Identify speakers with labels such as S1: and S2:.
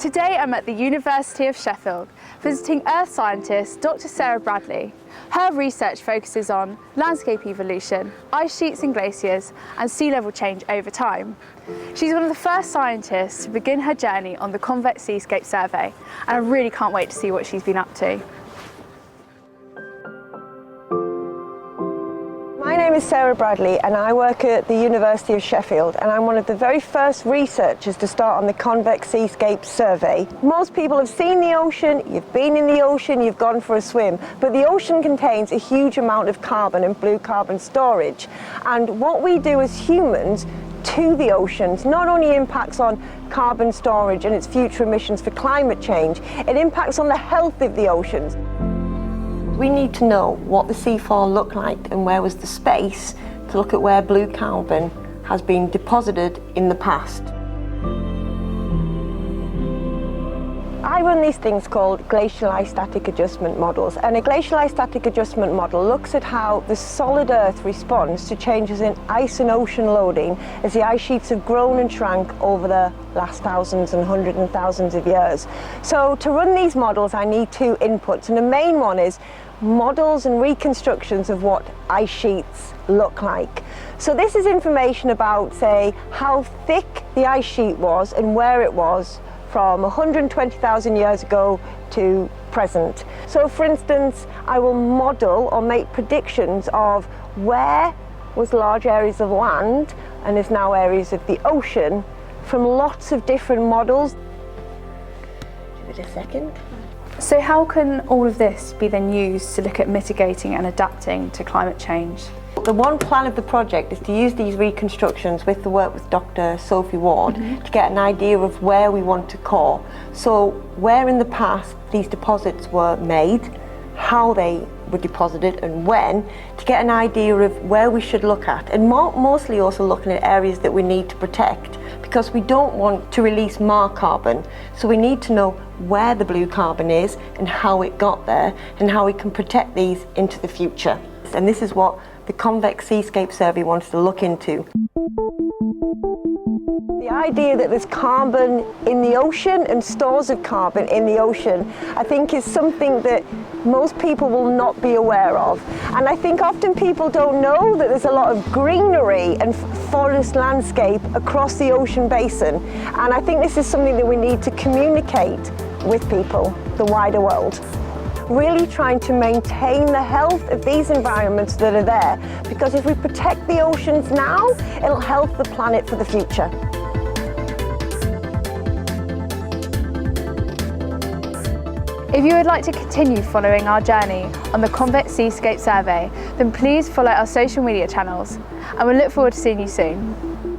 S1: Today I'm at the University of Sheffield, visiting earth scientist Dr. Sarah Bradley. Her research focuses on landscape evolution, ice sheets and glaciers, and sea level change over time. She's one of the first scientists to begin her journey on the Convex Seascape Survey, and I really can't wait to see what she's been up to.
S2: My name is Sarah Bradley and I work at the University of Sheffield, and I'm one of the very first researchers to start on the Convex Seascape Survey. Most people have seen the ocean, you've been in the ocean, you've gone for a swim, but the ocean contains a huge amount of carbon and blue carbon storage, and what we do as humans to the oceans not only impacts on carbon storage and its future emissions for climate change, it impacts on the health of the oceans. We need to know what the seafloor looked like and where was the space to look at where blue carbon has been deposited in the past. I run these things called glacial isostatic adjustment models, and a glacial isostatic adjustment model looks at how the solid Earth responds to changes in ice and ocean loading as the ice sheets have grown and shrank over the last thousands and hundreds and thousands of years. So to run these models I need two inputs, and the main one is models and reconstructions of what ice sheets look like. So this is information about, say, how thick the ice sheet was and where it was from 120,000 years ago to present. So for instance, I will model or make predictions of where was large areas of land and is now areas of the ocean from lots of different models. Give it a second.
S1: So how can all of this be then used to look at mitigating and adapting to climate change?
S2: The one plan of the project is to use these reconstructions with the work with Dr. Sophie Ward to get an idea of where we want to core. So where in the past these deposits were made, how they were deposited and when, to get an idea of where we should look at, and mostly also looking at areas that we need to protect, because we don't want to release more carbon, so we need to know where the blue carbon is and how it got there and how we can protect these into the future. And this is what the Convex Seascape Survey wants to look into. The idea that there's carbon in the ocean and stores of carbon in the ocean, I think is something that most people will not be aware of. And I think often people don't know that there's a lot of greenery and forest landscape across the ocean basin. And I think this is something that we need to communicate with people, the wider world. Really trying to maintain the health of these environments that are there, because if we protect the oceans now, it'll help the planet for the future.
S1: If you would like to continue following our journey on the Convex Seascape Survey, then please follow our social media channels, and we look forward to seeing you soon.